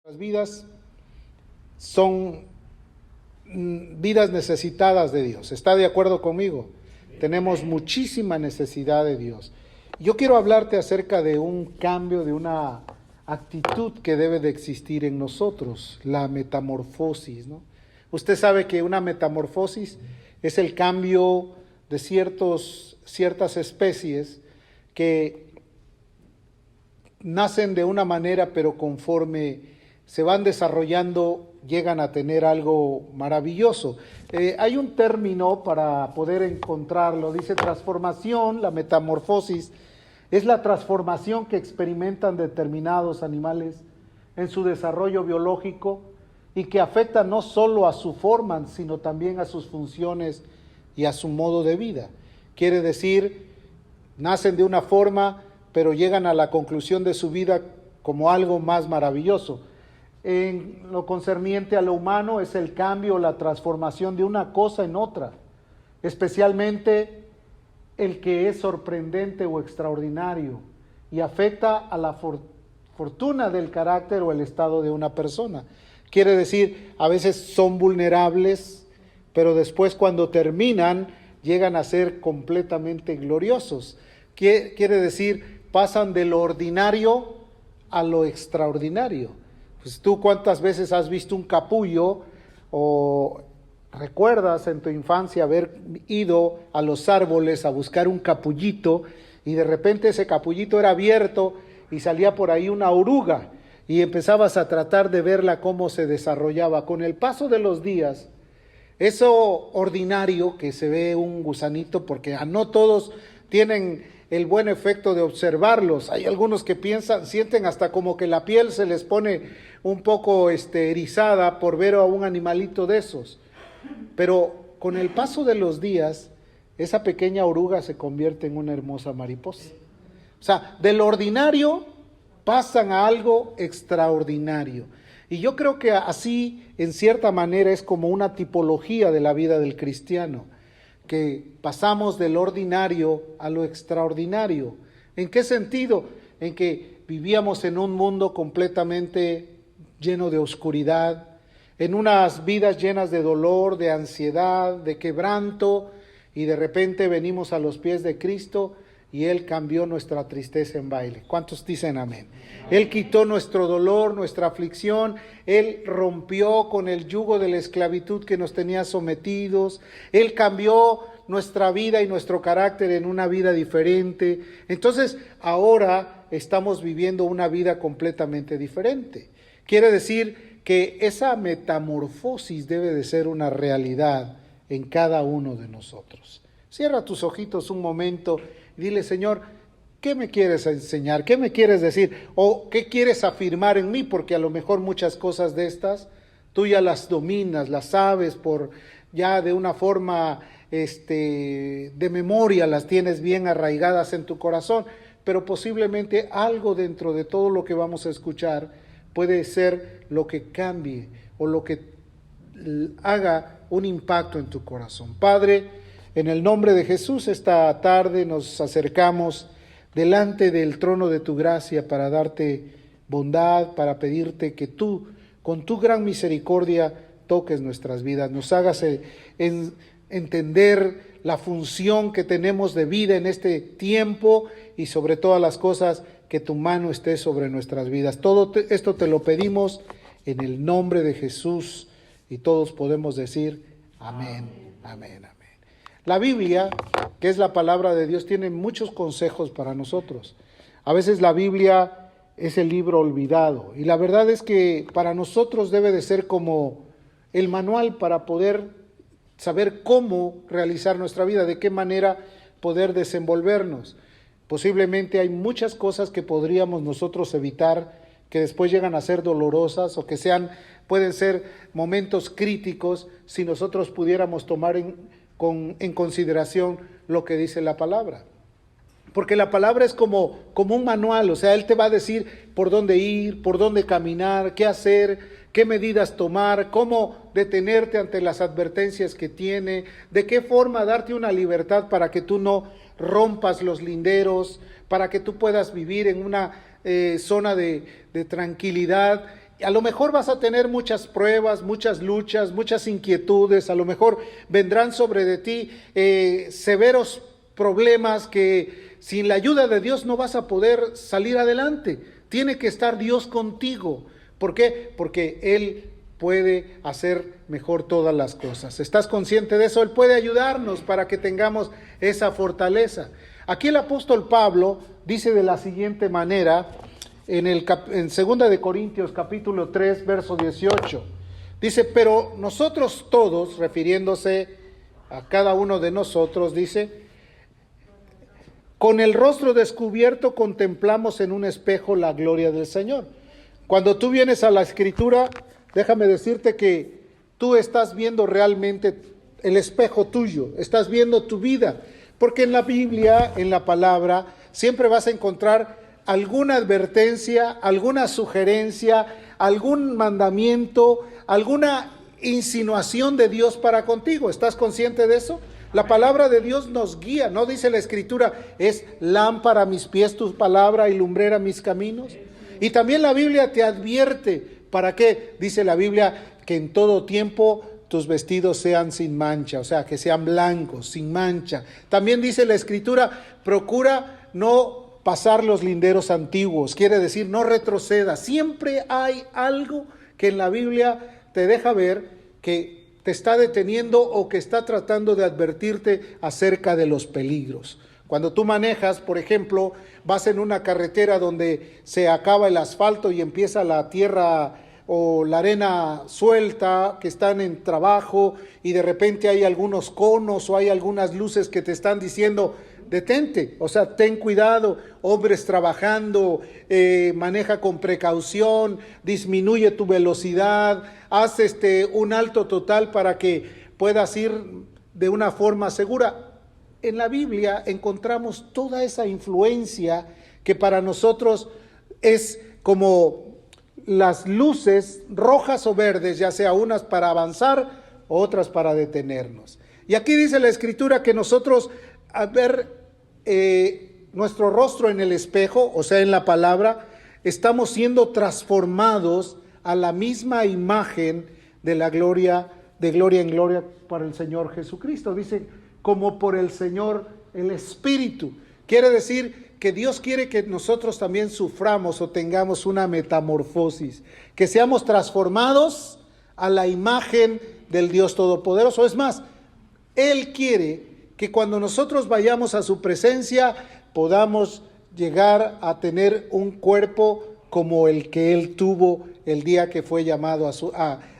Las vidas son vidas necesitadas de Dios. ¿Está de acuerdo conmigo? Tenemos muchísima necesidad de Dios. Yo quiero hablarte acerca de un cambio, de una actitud que debe de existir en nosotros, la metamorfosis, ¿no? Usted sabe que una metamorfosis es el cambio de ciertas especies que nacen de una manera, pero conforme se van desarrollando, llegan a tener algo maravilloso. Hay un término para poder encontrarlo, dice transformación. La metamorfosis es la transformación que experimentan determinados animales en su desarrollo biológico y que afecta no solo a su forma, sino también a sus funciones y a su modo de vida. Quiere decir, nacen de una forma, pero llegan a la conclusión de su vida como algo más maravilloso. En lo concerniente a lo humano es el cambio, la transformación de una cosa en otra, especialmente el que es sorprendente o extraordinario y afecta a la fortuna del carácter o el estado de una persona. Quiere decir, a veces son vulnerables, pero después cuando terminan llegan a ser completamente gloriosos. Quiere decir, pasan de lo ordinario a lo extraordinario. Pues tú cuántas veces has visto un capullo o recuerdas en tu infancia haber ido a los árboles a buscar un capullito y de repente ese capullito era abierto y salía por ahí una oruga y empezabas a tratar de verla cómo se desarrollaba. Con el paso de los días, eso ordinario que se ve un gusanito, porque no todos tienen el buen efecto de observarlos. Hay algunos que sienten hasta como que la piel se les pone un poco erizada por ver a un animalito de esos. Pero con el paso de los días, esa pequeña oruga se convierte en una hermosa mariposa. O sea, del ordinario pasan a algo extraordinario. Y yo creo que así, en cierta manera, es como una tipología de la vida del cristiano, que pasamos del ordinario a lo extraordinario. ¿En qué sentido? En que vivíamos en un mundo completamente lleno de oscuridad, en unas vidas llenas de dolor, de ansiedad, de quebranto, y de repente venimos a los pies de Cristo y Él cambió nuestra tristeza en baile. ¿Cuántos dicen amén? Él quitó nuestro dolor, nuestra aflicción. Él rompió con el yugo de la esclavitud que nos tenía sometidos. Él cambió nuestra vida y nuestro carácter en una vida diferente. Entonces, ahora estamos viviendo una vida completamente diferente. Quiere decir que esa metamorfosis debe de ser una realidad en cada uno de nosotros. Cierra tus ojitos un momento y dile, Señor, ¿qué me quieres enseñar? ¿Qué me quieres decir? ¿O qué quieres afirmar en mí? Porque a lo mejor muchas cosas de estas tú ya las dominas, las sabes por ya de una forma de memoria, las tienes bien arraigadas en tu corazón, pero posiblemente algo dentro de todo lo que vamos a escuchar puede ser lo que cambie o lo que haga un impacto en tu corazón. Padre, en el nombre de Jesús, esta tarde nos acercamos delante del trono de tu gracia para darte bondad, para pedirte que tú, con tu gran misericordia, toques nuestras vidas, nos hagas entender la función que tenemos de vida en este tiempo y sobre todas las cosas, que tu mano esté sobre nuestras vidas. Todo esto te lo pedimos en el nombre de Jesús y todos podemos decir amén, amén, amén. La Biblia, que es la palabra de Dios, tiene muchos consejos para nosotros. A veces la Biblia es el libro olvidado y la verdad es que para nosotros debe de ser como el manual para poder saber cómo realizar nuestra vida, de qué manera poder desenvolvernos. Posiblemente hay muchas cosas que podríamos nosotros evitar, que después llegan a ser dolorosas o que pueden ser momentos críticos si nosotros pudiéramos tomar en consideración lo que dice la palabra. Porque la palabra es como un manual, o sea, Él te va a decir por dónde ir, por dónde caminar, qué hacer, qué medidas tomar, cómo detenerte ante las advertencias que tiene, de qué forma darte una libertad para que tú no rompas los linderos, para que tú puedas vivir en una zona de tranquilidad A lo mejor vas a tener muchas pruebas, muchas luchas, muchas inquietudes, a lo mejor vendrán sobre de ti severos problemas que sin la ayuda de Dios no vas a poder salir adelante. Tiene que estar Dios contigo. ¿Por qué? Porque Él puede hacer mejor todas las cosas. ¿Estás consciente de eso? Él puede ayudarnos para que tengamos esa fortaleza. Aquí el apóstol Pablo dice de la siguiente manera, en 2 de Corintios capítulo 3, verso 18. Dice, pero nosotros todos, refiriéndose a cada uno de nosotros, dice, con el rostro descubierto contemplamos en un espejo la gloria del Señor. Cuando tú vienes a la Escritura, déjame decirte que tú estás viendo realmente el espejo tuyo, estás viendo tu vida, porque en la Biblia, en la palabra, siempre vas a encontrar alguna advertencia, alguna sugerencia, algún mandamiento, alguna insinuación de Dios para contigo. ¿Estás consciente de eso? La palabra de Dios nos guía, ¿no? Dice la Escritura, es lámpara a mis pies tu palabra y lumbrera mis caminos. Y también la Biblia te advierte, ¿para qué? Dice la Biblia que en todo tiempo tus vestidos sean sin mancha, o sea, que sean blancos, sin mancha. También dice la Escritura, procura no pasar los linderos antiguos, quiere decir no retroceda. Siempre hay algo que en la Biblia te deja ver que te está deteniendo o que está tratando de advertirte acerca de los peligros. Cuando tú manejas, por ejemplo, vas en una carretera donde se acaba el asfalto y empieza la tierra o la arena suelta, que están en trabajo, y de repente hay algunos conos o hay algunas luces que te están diciendo, detente, o sea, ten cuidado, hombres trabajando, maneja con precaución, disminuye tu velocidad, haz un alto total para que puedas ir de una forma segura. En la Biblia encontramos toda esa influencia que para nosotros es como las luces rojas o verdes, ya sea unas para avanzar, otras para detenernos. Y aquí dice la Escritura que nosotros, al ver nuestro rostro en el espejo, o sea, en la palabra, estamos siendo transformados a la misma imagen de la gloria, de gloria en gloria para el Señor Jesucristo. Dice, como por el Señor el Espíritu. Quiere decir que Dios quiere que nosotros también suframos o tengamos una metamorfosis, que seamos transformados a la imagen del Dios Todopoderoso. Es más, Él quiere que cuando nosotros vayamos a su presencia podamos llegar a tener un cuerpo como el que Él tuvo el día que fue llamado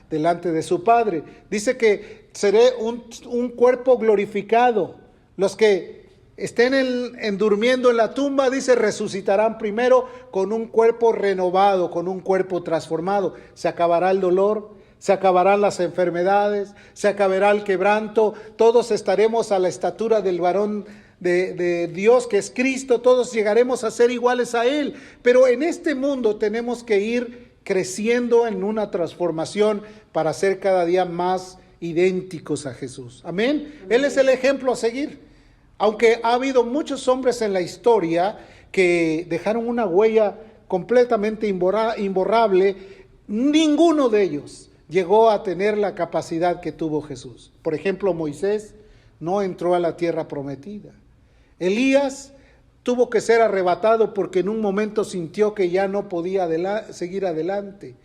delante de su Padre. Dice que seré un cuerpo glorificado. Los que estén durmiendo en la tumba, dice, resucitarán primero con un cuerpo renovado, con un cuerpo transformado. Se acabará el dolor, se acabarán las enfermedades, se acabará el quebranto, todos estaremos a la estatura del varón de Dios, que es Cristo, todos llegaremos a ser iguales a Él. Pero en este mundo tenemos que ir creciendo en una transformación para ser cada día más idénticos a Jesús. Amén. Él es el ejemplo a seguir. Aunque ha habido muchos hombres en la historia que dejaron una huella completamente imborrable, ninguno de ellos llegó a tener la capacidad que tuvo Jesús. Por ejemplo, Moisés no entró a la tierra prometida. Elías tuvo que ser arrebatado porque en un momento sintió que ya no podía seguir adelante.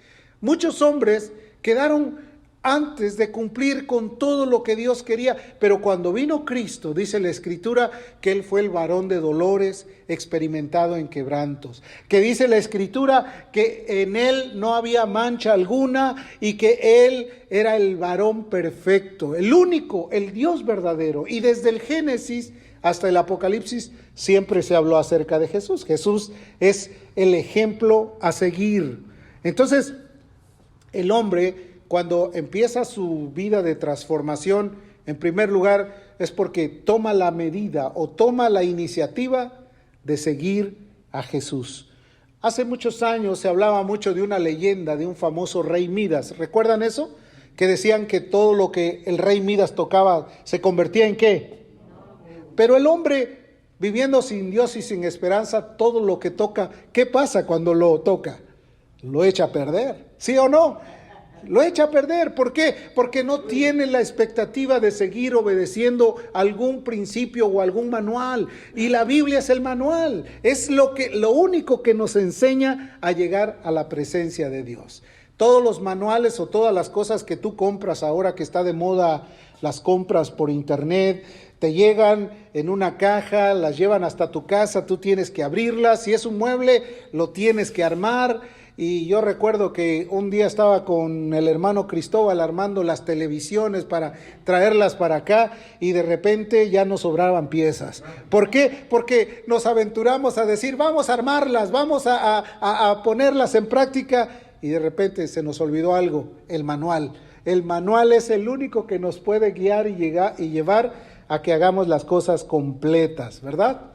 Muchos hombres quedaron antes de cumplir con todo lo que Dios quería, pero cuando vino Cristo, dice la Escritura, que Él fue el varón de dolores, experimentado en quebrantos, que dice la Escritura que en Él no había mancha alguna y que Él era el varón perfecto, el único, el Dios verdadero. Y desde el Génesis hasta el Apocalipsis siempre se habló acerca de Jesús. Jesús es el ejemplo a seguir. Entonces, el hombre, cuando empieza su vida de transformación, en primer lugar es porque toma la medida o toma la iniciativa de seguir a Jesús. Hace muchos años se hablaba mucho de una leyenda de un famoso rey Midas. ¿Recuerdan eso? Que decían que todo lo que el rey Midas tocaba se convertía en ¿qué? Pero el hombre, viviendo sin Dios y sin esperanza, todo lo que toca, ¿qué pasa cuando lo toca? lo echa a perder, ¿sí o no? Lo echa a perder. ¿Por qué? Porque no tiene la expectativa de seguir obedeciendo algún principio o algún manual. Y la Biblia es el manual. Es lo único que nos enseña a llegar a la presencia de Dios. Todos los manuales o todas las cosas que tú compras ahora que está de moda, las compras por internet, te llegan en una caja, las llevan hasta tu casa, tú tienes que abrirlas. Si es un mueble, lo tienes que armar. Y yo recuerdo que un día estaba con el hermano Cristóbal armando las televisiones para traerlas para acá y de repente ya nos sobraban piezas. ¿Por qué? Porque nos aventuramos a decir, vamos a armarlas, vamos a ponerlas en práctica y de repente se nos olvidó algo, el manual. El manual es el único que nos puede guiar y llevar a que hagamos las cosas completas, ¿verdad?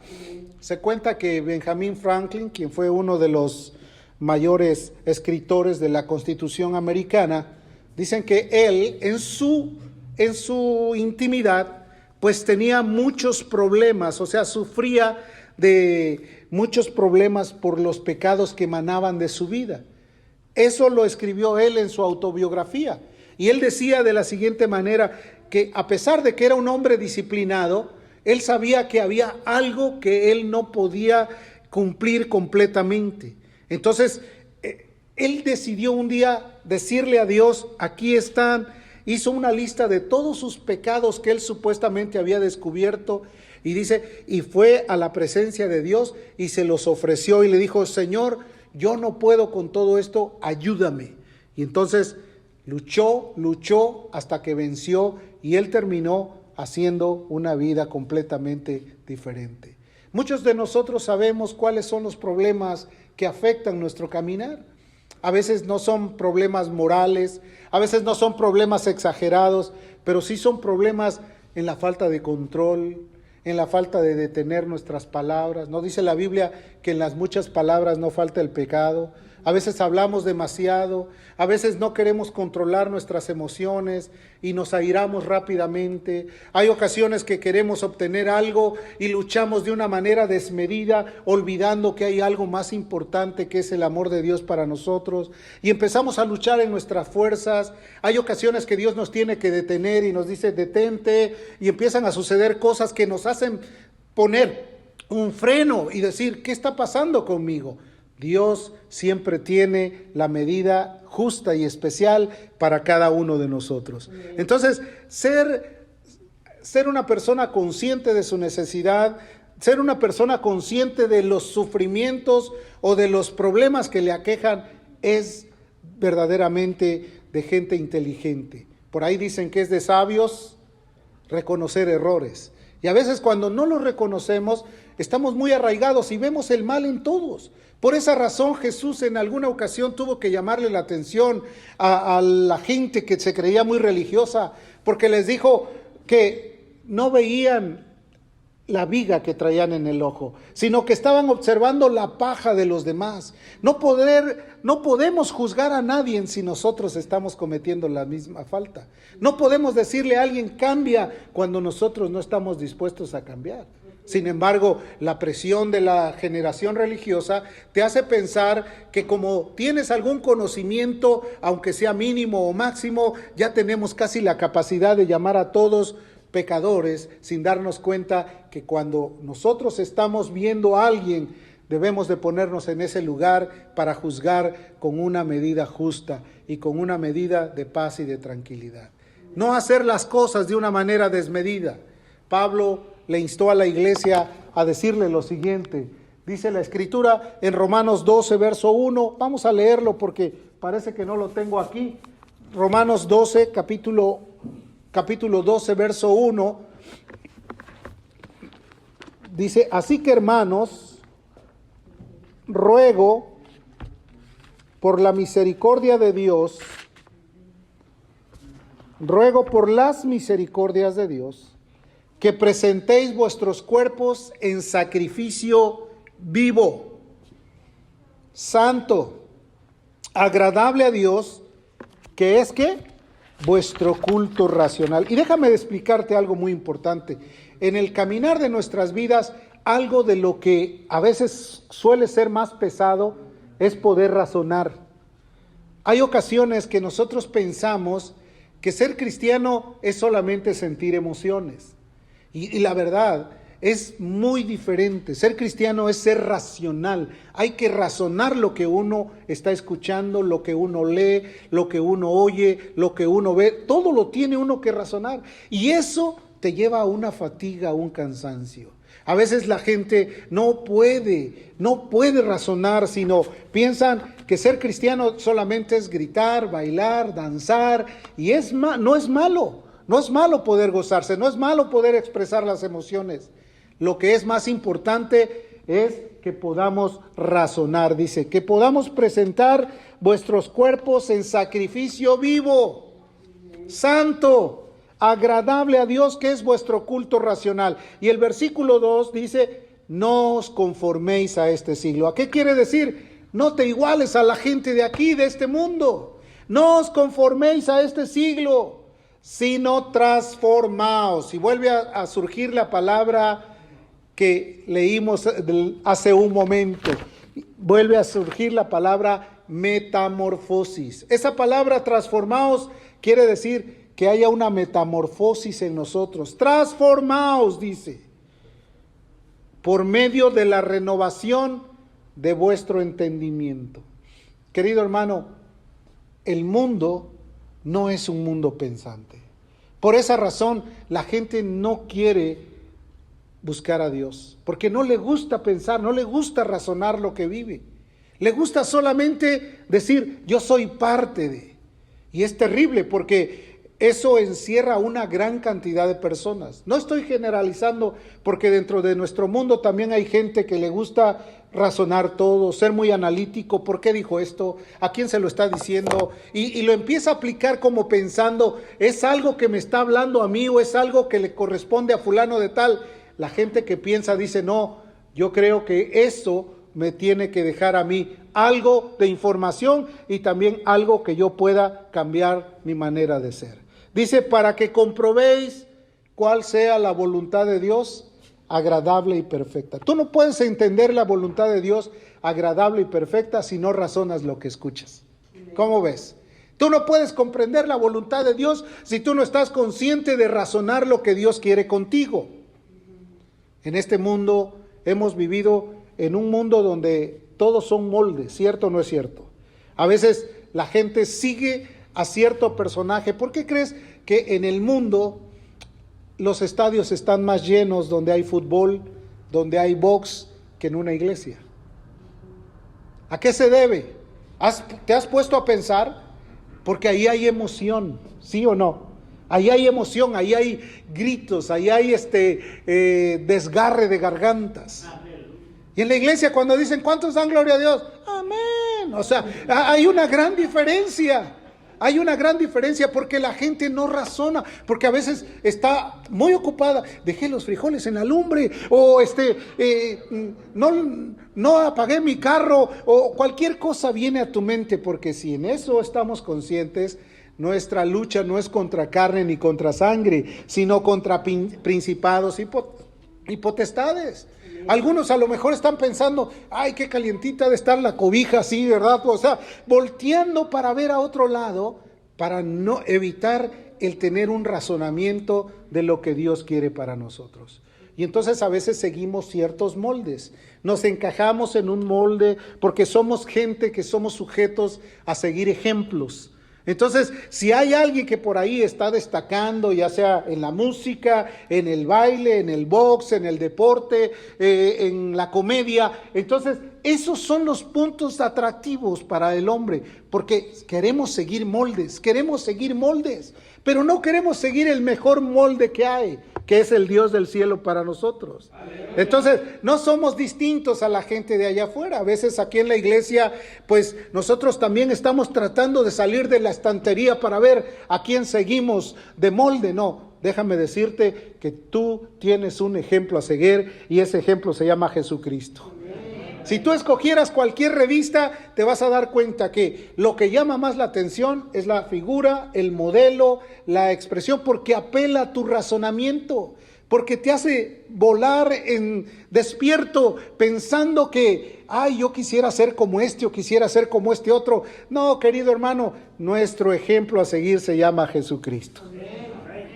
Se cuenta que Benjamin Franklin, quien fue uno de los mayores escritores de la Constitución americana, dicen que él en su intimidad pues tenía muchos problemas, o sea, sufría de muchos problemas por los pecados que emanaban de su vida. Eso lo escribió él en su autobiografía y él decía de la siguiente manera que a pesar de que era un hombre disciplinado, él sabía que había algo que él no podía cumplir completamente. Entonces, él decidió un día decirle a Dios, aquí están, hizo una lista de todos sus pecados que él supuestamente había descubierto y dice, y fue a la presencia de Dios y se los ofreció y le dijo, Señor, yo no puedo con todo esto, ayúdame. Y entonces luchó hasta que venció y él terminó haciendo una vida completamente diferente. Muchos de nosotros sabemos cuáles son los problemas que afectan nuestro caminar. A veces no son problemas morales, a veces no son problemas exagerados, pero sí son problemas en la falta de control, en la falta de detener nuestras palabras. ¿No dice la Biblia que en las muchas palabras no falta el pecado? A veces hablamos demasiado, a veces no queremos controlar nuestras emociones y nos airamos rápidamente. Hay ocasiones que queremos obtener algo y luchamos de una manera desmedida, olvidando que hay algo más importante que es el amor de Dios para nosotros. Y empezamos a luchar en nuestras fuerzas. Hay ocasiones que Dios nos tiene que detener y nos dice, detente, y empiezan a suceder cosas que nos hacen poner un freno y decir, ¿qué está pasando conmigo? Dios siempre tiene la medida justa y especial para cada uno de nosotros. Entonces, ser una persona consciente de su necesidad, ser una persona consciente de los sufrimientos o de los problemas que le aquejan, es verdaderamente de gente inteligente. Por ahí dicen que es de sabios reconocer errores. Y a veces cuando no los reconocemos, estamos muy arraigados y vemos el mal en todos. Por esa razón Jesús en alguna ocasión tuvo que llamarle la atención a la gente que se creía muy religiosa, porque les dijo que no veían la viga que traían en el ojo, sino que estaban observando la paja de los demás. No podemos juzgar a nadie si nosotros estamos cometiendo la misma falta. No podemos decirle a alguien cambia cuando nosotros no estamos dispuestos a cambiar. Sin embargo, la presión de la generación religiosa te hace pensar que como tienes algún conocimiento, aunque sea mínimo o máximo, ya tenemos casi la capacidad de llamar a todos pecadores, sin darnos cuenta que cuando nosotros estamos viendo a alguien, debemos de ponernos en ese lugar para juzgar con una medida justa y con una medida de paz y de tranquilidad. No hacer las cosas de una manera desmedida. Pablo le instó a la iglesia a decirle lo siguiente. Dice la Escritura en Romanos 12, verso 1. Vamos a leerlo porque parece que no lo tengo aquí. Romanos 12, capítulo 12, verso 1. Dice, así que hermanos, ruego por la misericordia de Dios, ruego por las misericordias de Dios, que presentéis vuestros cuerpos en sacrificio vivo, santo, agradable a Dios, que es ¿qué? Vuestro culto racional. Y déjame explicarte algo muy importante. En el caminar de nuestras vidas, algo de lo que a veces suele ser más pesado es poder razonar. Hay ocasiones que nosotros pensamos que ser cristiano es solamente sentir emociones. Y la verdad es muy diferente. Ser cristiano es ser racional. Hay que razonar lo que uno está escuchando, lo que uno lee, lo que uno oye, lo que uno ve. Todo lo tiene uno que razonar. Y eso te lleva a una fatiga, a un cansancio. A veces la gente no puede razonar, sino piensan que ser cristiano solamente es gritar, bailar, danzar, y no es malo poder gozarse, no es malo poder expresar las emociones. Lo que es más importante es que podamos razonar, dice, que podamos presentar vuestros cuerpos en sacrificio vivo, santo, agradable a Dios, que es vuestro culto racional. Y el versículo 2 dice, no os conforméis a este siglo. ¿A qué quiere decir? No te iguales a la gente de aquí, de este mundo. No os conforméis a este siglo, sino transformaos. Y vuelve a surgir la palabra que leímos hace un momento. Vuelve a surgir la palabra metamorfosis. Esa palabra transformaos quiere decir que haya una metamorfosis en nosotros. Transformaos, dice, por medio de la renovación de vuestro entendimiento. Querido hermano, el mundo no es un mundo pensante. Por esa razón, la gente no quiere buscar a Dios, porque no le gusta pensar, no le gusta razonar lo que vive. Le gusta solamente decir, yo soy parte de. Y es terrible porque eso encierra una gran cantidad de personas. No estoy generalizando, porque dentro de nuestro mundo también hay gente que le gusta razonar todo, ser muy analítico. ¿Por qué dijo esto? ¿A quién se lo está diciendo? Y lo empieza a aplicar como pensando, ¿es algo que me está hablando a mí o es algo que le corresponde a fulano de tal? La gente que piensa dice, no, yo creo que eso me tiene que dejar a mí algo de información y también algo que yo pueda cambiar mi manera de ser. Dice, para que comprobéis cuál sea la voluntad de Dios, agradable y perfecta. Tú no puedes entender la voluntad de Dios agradable y perfecta si no razonas lo que escuchas. ¿Cómo ves? Tú no puedes comprender la voluntad de Dios si tú no estás consciente de razonar lo que Dios quiere contigo. En este mundo hemos vivido en un mundo donde todos son moldes, ¿cierto o no es cierto? A veces la gente sigue a cierto personaje. ¿Por qué crees que en el mundo los estadios están más llenos donde hay fútbol, donde hay box, que en una iglesia? ¿A qué se debe? ¿Te has puesto a pensar? Porque ahí hay emoción, ¿sí o no? Ahí hay emoción, ahí hay gritos, ahí hay desgarre de gargantas. Y en la iglesia cuando dicen, ¿cuántos dan gloria a Dios? Amén. O sea, hay una gran diferencia. Hay una gran diferencia porque la gente no razona, porque a veces está muy ocupada. Dejé los frijoles en la lumbre, o no apagué mi carro, o cualquier cosa viene a tu mente, porque si en eso estamos conscientes, nuestra lucha no es contra carne ni contra sangre, sino contra principados y potestades. Algunos a lo mejor están pensando, ay, qué calientita de estar la cobija así, ¿verdad? O sea, volteando para ver a otro lado, para no evitar el tener un razonamiento de lo que Dios quiere para nosotros. Y entonces a veces seguimos ciertos moldes, nos encajamos en un molde porque somos gente que somos sujetos a seguir ejemplos. Entonces, si hay alguien que por ahí está destacando, ya sea en la música, en el baile, en el box, en el deporte, en la comedia, entonces esos son los puntos atractivos para el hombre, porque queremos seguir moldes, pero no queremos seguir el mejor molde que hay, que es el Dios del cielo para nosotros. Entonces, no somos distintos a la gente de allá afuera. A veces aquí en la iglesia, pues nosotros también estamos tratando de salir de la estantería para ver a quién seguimos de molde. No, déjame decirte que tú tienes un ejemplo a seguir y ese ejemplo se llama Jesucristo. Si tú escogieras cualquier revista, te vas a dar cuenta que lo que llama más la atención es la figura, el modelo, la expresión, porque apela a tu razonamiento. porque te hace volar en despierto pensando que, ay, yo quisiera ser como este o quisiera ser como este otro. No, querido hermano, nuestro ejemplo a seguir se llama Jesucristo.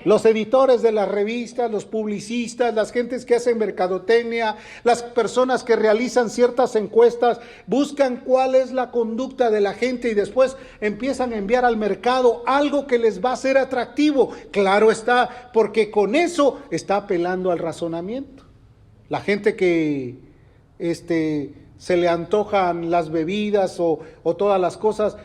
Los editores de las revistas, los publicistas, las gentes que hacen mercadotecnia, las personas que realizan ciertas encuestas, buscan cuál es la conducta de la gente y después empiezan a enviar al mercado algo que les va a ser atractivo. Claro está, porque con eso está apelando al razonamiento. La gente que se le antojan las bebidas o todas las cosas,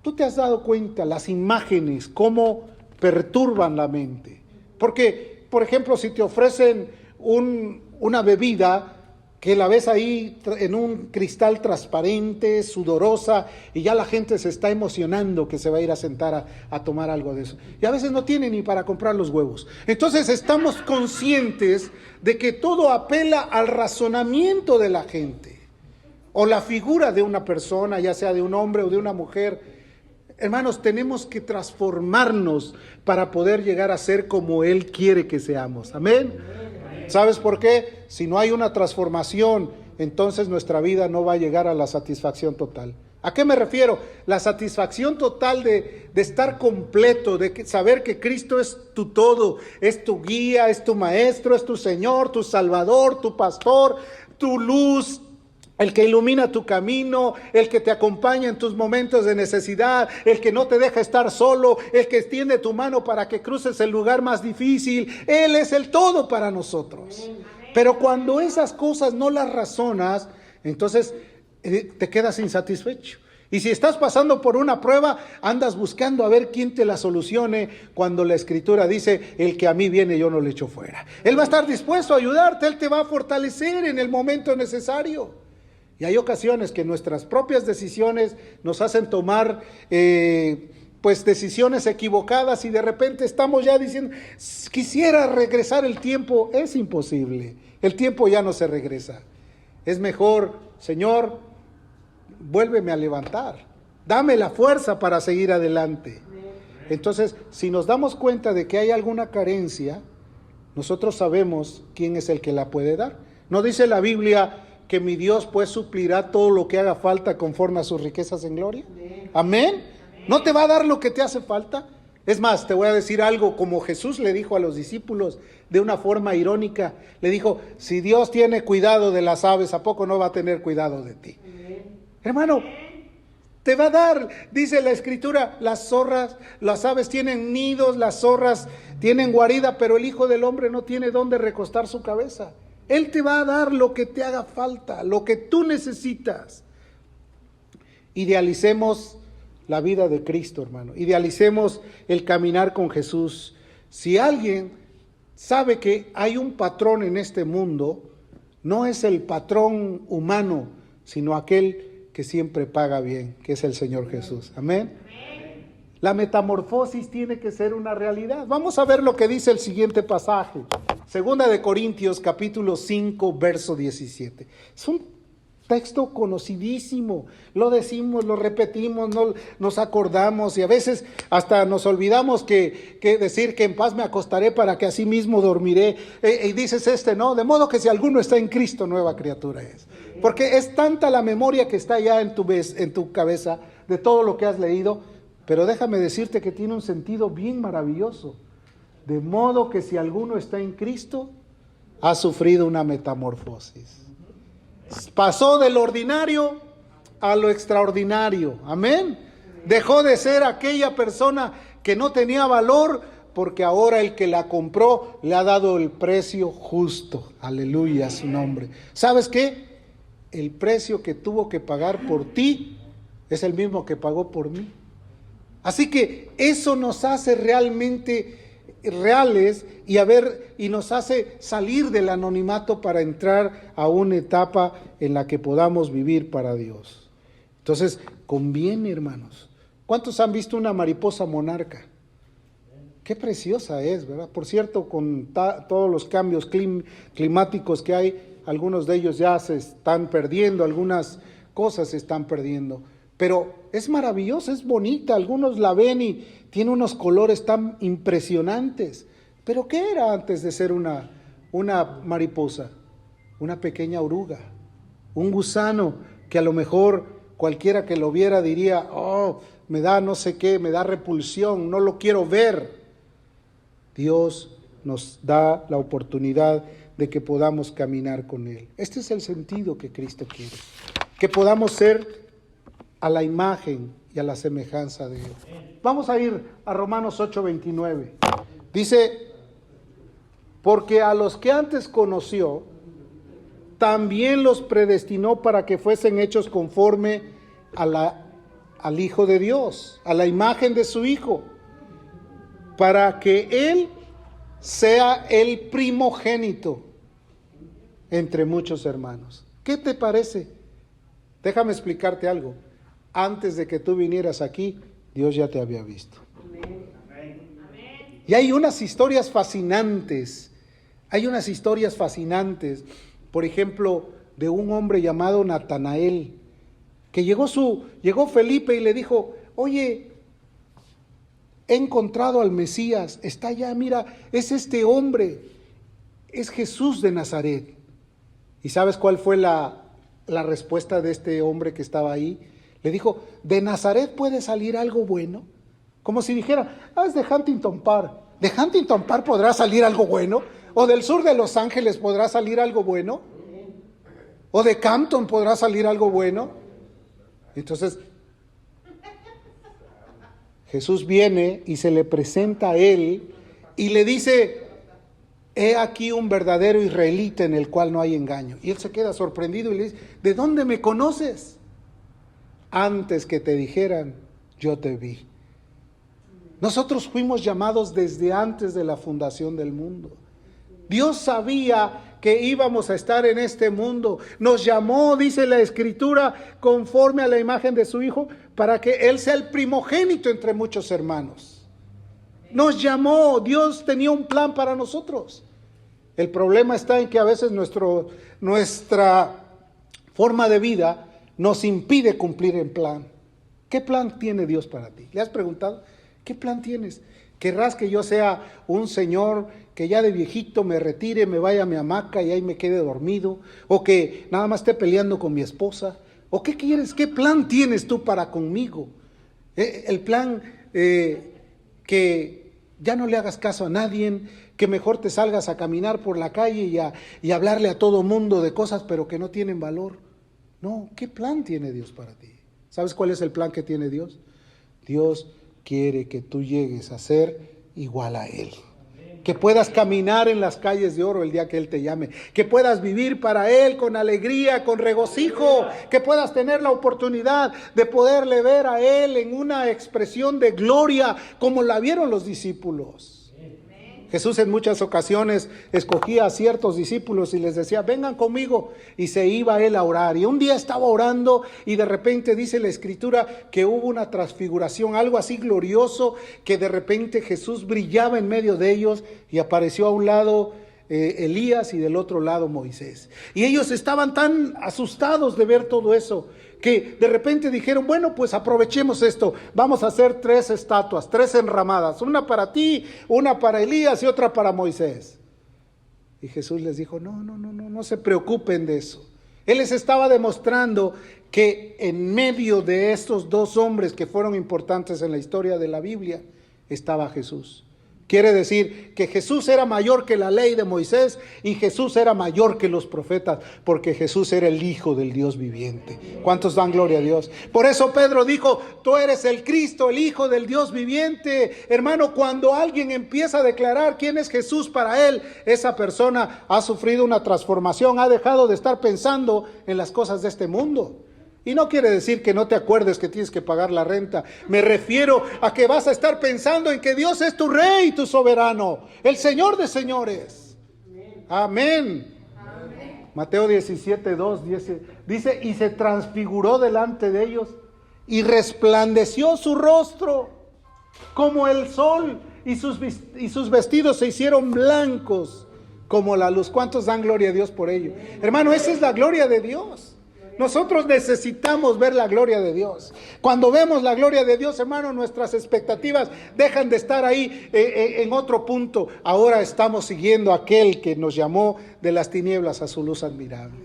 tú te has dado cuenta, las imágenes, cómo perturban la mente. Porque, por ejemplo, si te ofrecen una bebida que la ves ahí en un cristal transparente, sudorosa, y ya la gente se está emocionando que se va a ir a sentar a tomar algo de eso. Y a veces no tiene ni para comprar los huevos. Entonces estamos conscientes de que todo apela al razonamiento de la gente, o la figura de una persona, ya sea de un hombre o de una mujer. Hermanos, tenemos que transformarnos para poder llegar a ser como Él quiere que seamos. Amén. ¿Sabes por qué? Si no hay una transformación, entonces nuestra vida no va a llegar a la satisfacción total. ¿A qué me refiero? La satisfacción total de estar completo, de saber que Cristo es tu todo, es tu guía, es tu maestro, es tu Señor, tu Salvador, tu pastor, tu luz, el que ilumina tu camino, el que te acompaña en tus momentos de necesidad, el que no te deja estar solo, el que extiende tu mano para que cruces el lugar más difícil. Él es el todo para nosotros. Pero cuando esas cosas no las razonas, entonces te quedas insatisfecho. Y si estás pasando por una prueba, andas buscando a ver quién te la solucione, cuando la Escritura dice, el que a mí viene yo no le echo fuera. Él va a estar dispuesto a ayudarte, Él te va a fortalecer en el momento necesario. Y hay ocasiones que nuestras propias decisiones nos hacen tomar decisiones equivocadas, y de repente estamos ya diciendo, quisiera regresar el tiempo. Es imposible, el tiempo ya no se regresa. Es mejor, Señor, vuélveme a levantar, dame la fuerza para seguir adelante. Entonces, si nos damos cuenta de que hay alguna carencia, nosotros sabemos quién es el que la puede dar. ¿No dice la Biblia que mi Dios pues suplirá todo lo que haga falta conforme a sus riquezas en gloria? Amén. ¿No te va a dar lo que te hace falta? Es más, te voy a decir algo, como Jesús le dijo a los discípulos de una forma irónica. Le dijo, si Dios tiene cuidado de las aves, ¿a poco no va a tener cuidado de ti? Hermano, te va a dar. Dice la Escritura, las zorras, las aves tienen nidos, las zorras tienen guarida, pero el Hijo del Hombre no tiene dónde recostar su cabeza. Él te va a dar lo que te haga falta, lo que tú necesitas. Idealicemos la vida de Cristo, hermano. Idealicemos el caminar con Jesús. Si alguien sabe que hay un patrón en este mundo, no es el patrón humano, sino aquel que siempre paga bien, que es el Señor Jesús. Amén. La metamorfosis tiene que ser una realidad. Vamos a ver lo que dice el siguiente pasaje. Segunda de Corintios, capítulo 5, verso 17. Es un texto conocidísimo. Lo decimos, lo repetimos, no, nos acordamos, y a veces hasta nos olvidamos que decir que en paz me acostaré para que así mismo dormiré. Y dices ¿no? De modo que si alguno está en Cristo, nueva criatura es. Porque es tanta la memoria que está ya en tu cabeza de todo lo que has leído. Pero déjame decirte que tiene un sentido bien maravilloso. De modo que si alguno está en Cristo, ha sufrido una metamorfosis. Pasó de lo ordinario a lo extraordinario. Amén. Dejó de ser aquella persona que no tenía valor, porque ahora el que la compró le ha dado el precio justo. Aleluya a su nombre. ¿Sabes qué? El precio que tuvo que pagar por ti es el mismo que pagó por mí. Así que eso nos hace realmente reales y nos hace salir del anonimato para entrar a una etapa en la que podamos vivir para Dios. Entonces, conviene, hermanos. ¿Cuántos han visto una mariposa monarca? Qué preciosa es, ¿verdad? Por cierto, con todos los cambios climáticos que hay, algunos de ellos ya se están perdiendo, algunas cosas se están perdiendo. Pero es maravillosa, es bonita, algunos la ven y tiene unos colores tan impresionantes. ¿Pero qué era antes de ser una una mariposa, una pequeña oruga, un gusano que a lo mejor cualquiera que lo viera diría, oh, me da no sé qué, me da repulsión, no lo quiero ver. Dios nos da la oportunidad de que podamos caminar con Él. Este es el sentido que Cristo quiere, que podamos ser a la imagen y a la semejanza de Él. Vamos a ir a Romanos 8:29. Dice, porque a los que antes conoció, también los predestinó para que fuesen hechos conforme al Hijo de Dios, a la imagen de su Hijo, para que Él sea el primogénito entre muchos hermanos. ¿Qué te parece? Déjame explicarte algo. Antes de que tú vinieras aquí, Dios ya te había visto. Y hay unas historias fascinantes. Por ejemplo, de un hombre llamado Natanael, que llegó Felipe y le dijo, oye, he encontrado al Mesías, está allá, mira, es este hombre, es Jesús de Nazaret. ¿Y sabes cuál fue la respuesta de este hombre que estaba ahí? Le dijo, ¿de Nazaret puede salir algo bueno? Como si dijera, es de Huntington Park. ¿De Huntington Park podrá salir algo bueno? ¿O del sur de Los Ángeles podrá salir algo bueno? ¿O de Campton podrá salir algo bueno? Entonces, Jesús viene y se le presenta a él y le dice, he aquí un verdadero israelita en el cual no hay engaño. Y él se queda sorprendido y le dice, ¿de dónde me conoces? Antes que te dijeran, yo te vi. Nosotros fuimos llamados desde antes de la fundación del mundo. Dios sabía que íbamos a estar en este mundo. Nos llamó, dice la Escritura, conforme a la imagen de su Hijo, para que Él sea el primogénito entre muchos hermanos. Nos llamó, Dios tenía un plan para nosotros. El problema está en que a veces nuestra forma de vida nos impide cumplir el plan. ¿Qué plan tiene Dios para ti? ¿Le has preguntado? ¿Qué plan tienes? ¿Querrás que yo sea un señor que ya de viejito me retire, me vaya a mi hamaca y ahí me quede dormido? ¿O que nada más esté peleando con mi esposa? ¿O qué quieres? ¿Qué plan tienes tú para conmigo? El plan que ya no le hagas caso a nadie, que mejor te salgas a caminar por la calle y hablarle a todo mundo de cosas pero que no tienen valor. No, ¿qué plan tiene Dios para ti? ¿Sabes cuál es el plan que tiene Dios? Dios quiere que tú llegues a ser igual a Él. Que puedas caminar en las calles de oro el día que Él te llame. Que puedas vivir para Él con alegría, con regocijo. Que puedas tener la oportunidad de poderle ver a Él en una expresión de gloria como la vieron los discípulos. Jesús en muchas ocasiones escogía a ciertos discípulos y les decía, vengan conmigo, y se iba Él a orar. Y un día estaba orando y de repente dice la Escritura que hubo una transfiguración, algo así glorioso, que de repente Jesús brillaba en medio de ellos y apareció a un lado Elías y del otro lado Moisés. Y ellos estaban tan asustados de ver todo eso, que de repente dijeron, bueno, pues aprovechemos esto, vamos a hacer 3 estatuas, 3 enramadas, una para ti, una para Elías y otra para Moisés. Y Jesús les dijo, no se preocupen de eso. Él les estaba demostrando que en medio de estos 2 hombres que fueron importantes en la historia de la Biblia, estaba Jesús. Quiere decir que Jesús era mayor que la ley de Moisés y Jesús era mayor que los profetas, porque Jesús era el Hijo del Dios viviente. ¿Cuántos dan gloria a Dios? Por eso Pedro dijo, tú eres el Cristo, el Hijo del Dios viviente. Hermano, cuando alguien empieza a declarar quién es Jesús para él, esa persona ha sufrido una transformación, ha dejado de estar pensando en las cosas de este mundo. Y no quiere decir que no te acuerdes que tienes que pagar la renta. Me refiero a que vas a estar pensando en que Dios es tu Rey, tu soberano, el Señor de señores. Amén. Amén. Mateo 17:2 dice, y se transfiguró delante de ellos y resplandeció su rostro como el sol y sus vestidos se hicieron blancos como la luz. ¿Cuántos dan gloria a Dios por ello? Hermano, esa es la gloria de Dios. Nosotros necesitamos ver la gloria de Dios. Cuando vemos la gloria de Dios, hermano, nuestras expectativas dejan de estar ahí en otro punto. Ahora estamos siguiendo a aquel que nos llamó de las tinieblas a su luz admirable.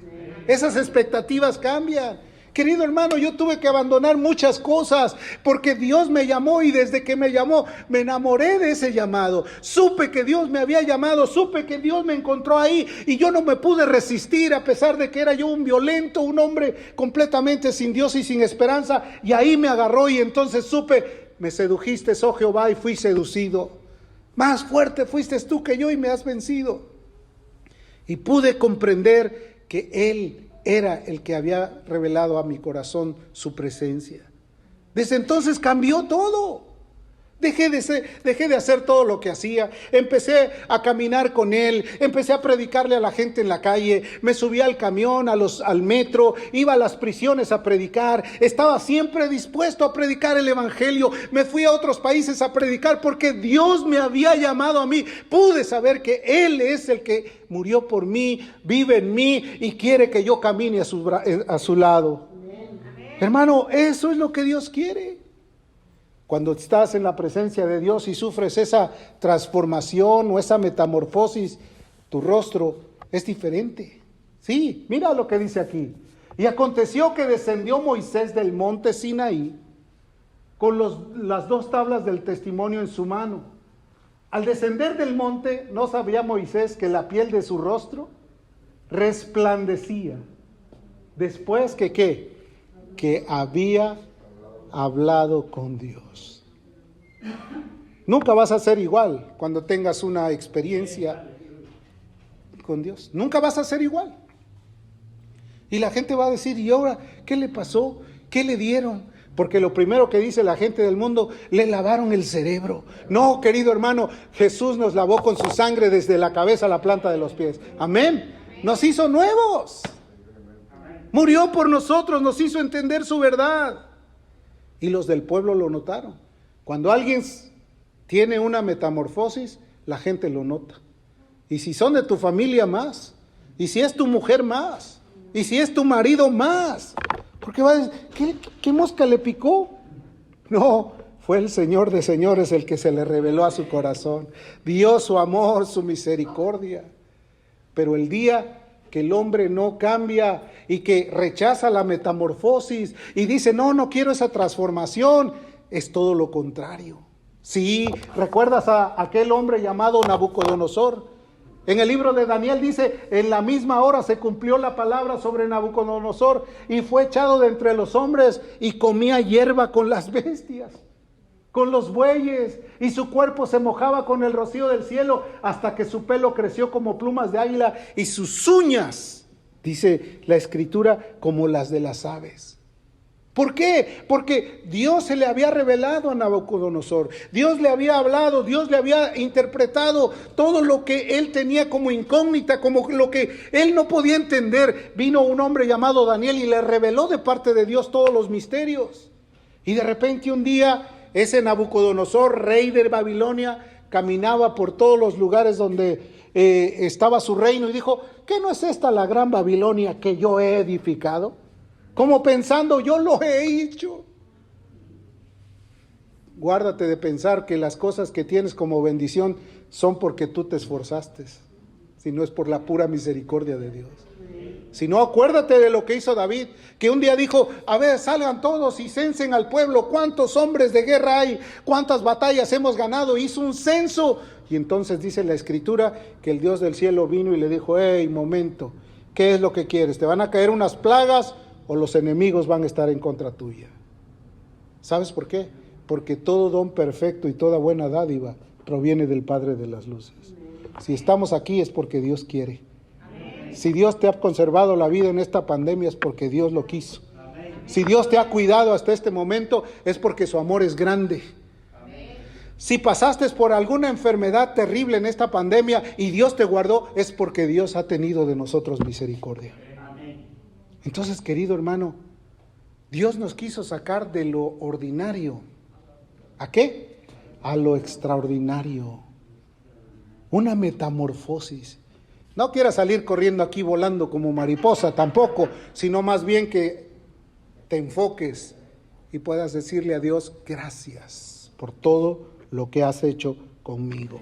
Esas expectativas cambian. Querido hermano, yo tuve que abandonar muchas cosas porque Dios me llamó, y desde que me llamó me enamoré de ese llamado. Supe que Dios me había llamado, supe que Dios me encontró ahí, y yo no me pude resistir a pesar de que era yo un violento, un hombre completamente sin Dios y sin esperanza, y ahí me agarró, y entonces supe, me sedujiste, oh Jehová, y fui seducido. Más fuerte fuiste tú que yo y me has vencido. Y pude comprender que Él era el que había revelado a mi corazón su presencia. Desde entonces cambió todo. Dejé de hacer todo lo que hacía. Empecé a caminar con Él. Empecé a predicarle a la gente en la calle. Me subí al camión, al metro. Iba a las prisiones a predicar. Estaba siempre dispuesto a predicar el evangelio. Me fui a otros países a predicar porque Dios me había llamado a mí. Pude saber que Él es el que murió por mí, vive en mí y quiere que yo camine a su lado. Amén. Hermano, eso es lo que Dios quiere. Cuando estás en la presencia de Dios y sufres esa transformación o esa metamorfosis, tu rostro es diferente. Sí, mira lo que dice aquí. Y aconteció que descendió Moisés del monte Sinaí con las 2 tablas del testimonio en su mano. Al descender del monte, ¿no sabía Moisés que la piel de su rostro resplandecía? Después que ¿qué? Que había hablado con Dios. Nunca vas a ser igual cuando tengas una experiencia con Dios. Nunca vas a ser igual. Y la gente va a decir, ¿y ahora qué le pasó? ¿Qué le dieron? Porque lo primero que dice la gente del mundo, le lavaron el cerebro. No, querido hermano, Jesús nos lavó con su sangre desde la cabeza a la planta de los pies. Amén. Nos hizo nuevos. Murió por nosotros, nos hizo entender su verdad. Y los del pueblo lo notaron. Cuando alguien tiene una metamorfosis, la gente lo nota. Y si son de tu familia, más. Y si es tu mujer, más. Y si es tu marido, más. Porque va a decir, ¿qué mosca le picó? No, fue el Señor de señores el que se le reveló a su corazón. Dio su amor, su misericordia. Pero el día que el hombre no cambia y que rechaza la metamorfosis y dice, no quiero esa transformación, es todo lo contrario. Sí, ¿recuerdas a aquel hombre llamado Nabucodonosor? En el libro de Daniel dice, en la misma hora se cumplió la palabra sobre Nabucodonosor y fue echado de entre los hombres y comía hierba con las bestias, con los bueyes, y su cuerpo se mojaba con el rocío del cielo hasta que su pelo creció como plumas de águila y sus uñas, dice la escritura, como las de las aves. ¿Por qué? Porque Dios se le había revelado a Nabucodonosor, Dios le había hablado, Dios le había interpretado todo lo que él tenía como incógnita, como lo que él no podía entender. Vino un hombre llamado Daniel y le reveló de parte de Dios todos los misterios. Y de repente un día ese Nabucodonosor, rey de Babilonia, caminaba por todos los lugares donde estaba su reino y dijo, ¿qué no es esta la gran Babilonia que yo he edificado? Como pensando, yo lo he hecho. Guárdate de pensar que las cosas que tienes como bendición son porque tú te esforzaste, si no es por la pura misericordia de Dios. Si no, acuérdate de lo que hizo David, que un día dijo, a ver, salgan todos y censen al pueblo, cuántos hombres de guerra hay, cuántas batallas hemos ganado, hizo un censo. Y entonces dice la escritura que el Dios del cielo vino y le dijo, hey, momento, ¿qué es lo que quieres? ¿Te van a caer unas plagas o los enemigos van a estar en contra tuya? ¿Sabes por qué? Porque todo don perfecto y toda buena dádiva proviene del Padre de las luces. Si estamos aquí es porque Dios quiere. Si Dios te ha conservado la vida en esta pandemia es porque Dios lo quiso. Si Dios te ha cuidado hasta este momento es porque su amor es grande. Si pasaste por alguna enfermedad terrible en esta pandemia y Dios te guardó, es porque Dios ha tenido de nosotros misericordia. Entonces, querido hermano, Dios nos quiso sacar de lo ordinario. ¿A qué? A lo extraordinario. Una metamorfosis. No quieras salir corriendo aquí volando como mariposa tampoco, sino más bien que te enfoques y puedas decirle a Dios, gracias por todo lo que has hecho conmigo.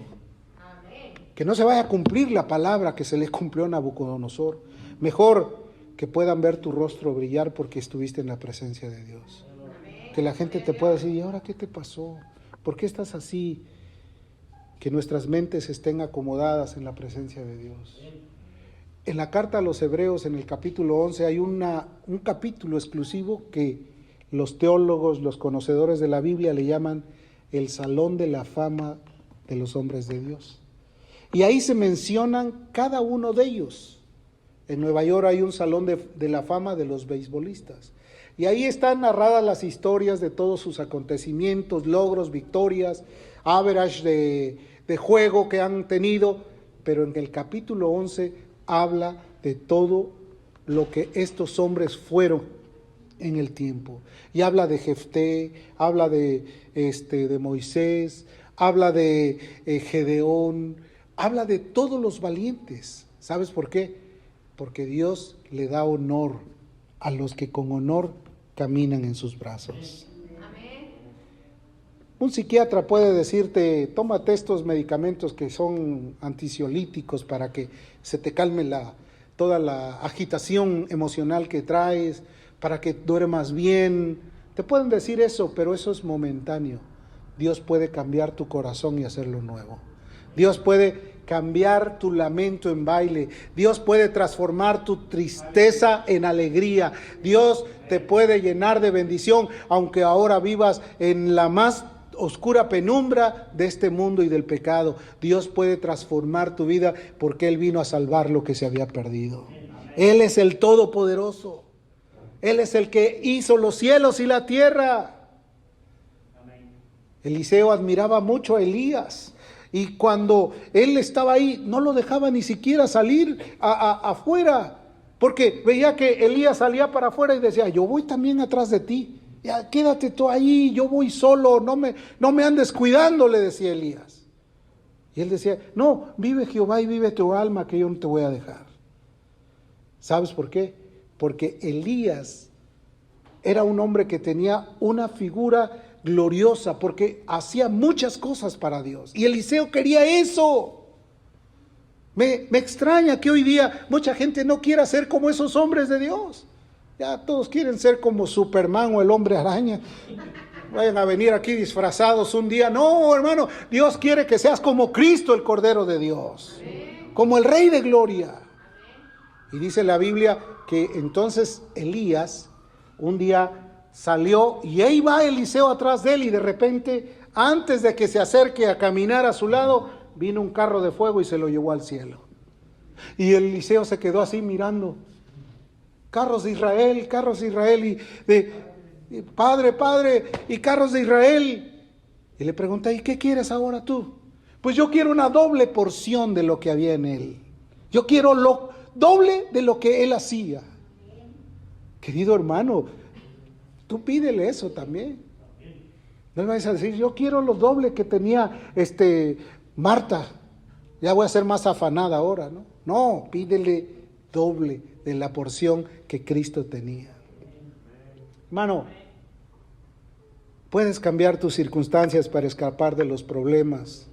Amén. Que no se vaya a cumplir la palabra que se le cumplió a Nabucodonosor. Mejor que puedan ver tu rostro brillar porque estuviste en la presencia de Dios. Amén. Que la gente te pueda decir, ¿y ahora qué te pasó? ¿Por qué estás así? Que nuestras mentes estén acomodadas en la presencia de Dios. En la carta a los Hebreos, en el capítulo 11, hay un capítulo exclusivo que los teólogos, los conocedores de la Biblia le llaman el Salón de la Fama de los hombres de Dios. Y ahí se mencionan cada uno de ellos. En Nueva York hay un Salón de la Fama de los beisbolistas. Y ahí están narradas las historias de todos sus acontecimientos, logros, victorias, average de juego que han tenido. Pero en el capítulo 11 habla de todo lo que estos hombres fueron en el tiempo. Y habla de Jefté, habla de Moisés, habla de Gedeón, habla de todos los valientes. ¿Sabes por qué? Porque Dios le da honor a los que con honor caminan en sus brazos. Amén. Un psiquiatra puede decirte, tómate estos medicamentos que son ansiolíticos para que se te calme toda la agitación emocional que traes, para que duermas bien. Te pueden decir eso, pero eso es momentáneo. Dios puede cambiar tu corazón y hacerlo nuevo. Dios puede cambiar tu lamento en baile. Dios puede transformar tu tristeza en alegría. Dios te puede llenar de bendición, aunque ahora vivas en la más oscura penumbra de este mundo y del pecado. Dios puede transformar tu vida porque Él vino a salvar lo que se había perdido. Él es el Todopoderoso. Él es el que hizo los cielos y la tierra. Eliseo admiraba mucho a Elías. Y cuando él estaba ahí, no lo dejaba ni siquiera salir afuera. Porque veía que Elías salía para afuera y decía, yo voy también atrás de ti. Ya, quédate tú ahí, yo voy solo, no me andes cuidando, le decía Elías. Y él decía, no, vive Jehová y vive tu alma, que yo no te voy a dejar. ¿Sabes por qué? Porque Elías era un hombre que tenía una figura gloriosa, porque hacía muchas cosas para Dios. Y Eliseo quería eso. Me extraña que hoy día mucha gente no quiera ser como esos hombres de Dios. Ya todos quieren ser como Superman o el hombre araña. Vayan a venir aquí disfrazados un día. No, hermano, Dios quiere que seas como Cristo, el Cordero de Dios. Como el Rey de Gloria. Y dice la Biblia que entonces Elías un día salió y ahí va Eliseo atrás de él y de repente, antes de que se acerque a caminar a su lado, vino un carro de fuego y se lo llevó al cielo. Y Eliseo se quedó así mirando. Carros de Israel y padre, y carros de Israel. Y le pregunté, ¿y qué quieres ahora tú? Pues yo quiero una doble porción de lo que había en él. Yo quiero lo doble de lo que él hacía. Querido hermano, tú pídele eso también. No le vayas a decir, yo quiero lo doble que tenía Marta. Ya voy a ser más afanada ahora, ¿no? No, pídele doble de la porción que Cristo tenía. Hermano, puedes cambiar tus circunstancias para escapar de los problemas.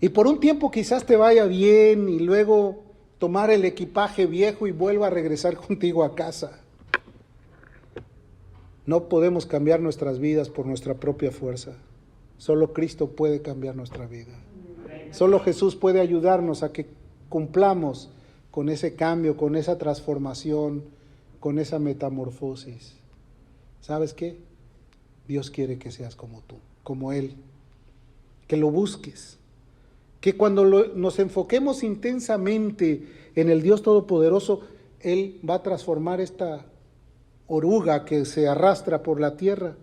Y por un tiempo quizás te vaya bien y luego tomar el equipaje viejo y vuelva a regresar contigo a casa. No podemos cambiar nuestras vidas por nuestra propia fuerza. Solo Cristo puede cambiar nuestra vida. Solo Jesús puede ayudarnos a que cumplamos con ese cambio, con esa transformación, con esa metamorfosis. ¿Sabes qué? Dios quiere que seas como tú, como Él. Que lo busques. Que cuando nos enfoquemos intensamente en el Dios Todopoderoso, Él va a transformar esta oruga que se arrastra por la tierra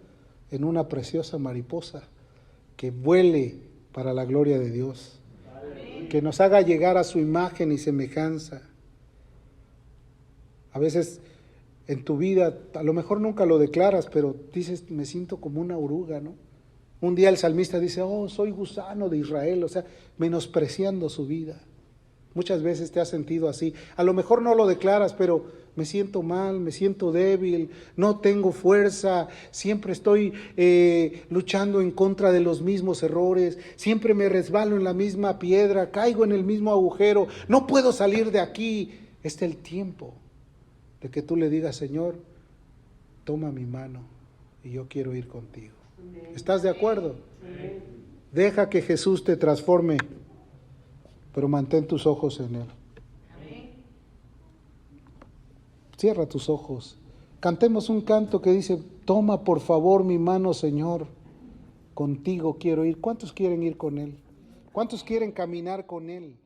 en una preciosa mariposa que vuele para la gloria de Dios. Que nos haga llegar a su imagen y semejanza. A veces en tu vida, a lo mejor nunca lo declaras, pero dices, me siento como una oruga, ¿no? Un día el salmista dice, oh, soy gusano de Israel, o sea, menospreciando su vida. Muchas veces te has sentido así. A lo mejor no lo declaras, pero me siento mal, me siento débil, no tengo fuerza, siempre estoy luchando en contra de los mismos errores, siempre me resbalo en la misma piedra, caigo en el mismo agujero, no puedo salir de aquí. Este es el tiempo de que tú le digas, Señor, toma mi mano y yo quiero ir contigo. ¿Estás de acuerdo? Deja que Jesús te transforme, pero mantén tus ojos en Él. Cierra tus ojos. Cantemos un canto que dice, toma por favor mi mano, Señor, contigo quiero ir. ¿Cuántos quieren ir con Él? ¿Cuántos quieren caminar con Él?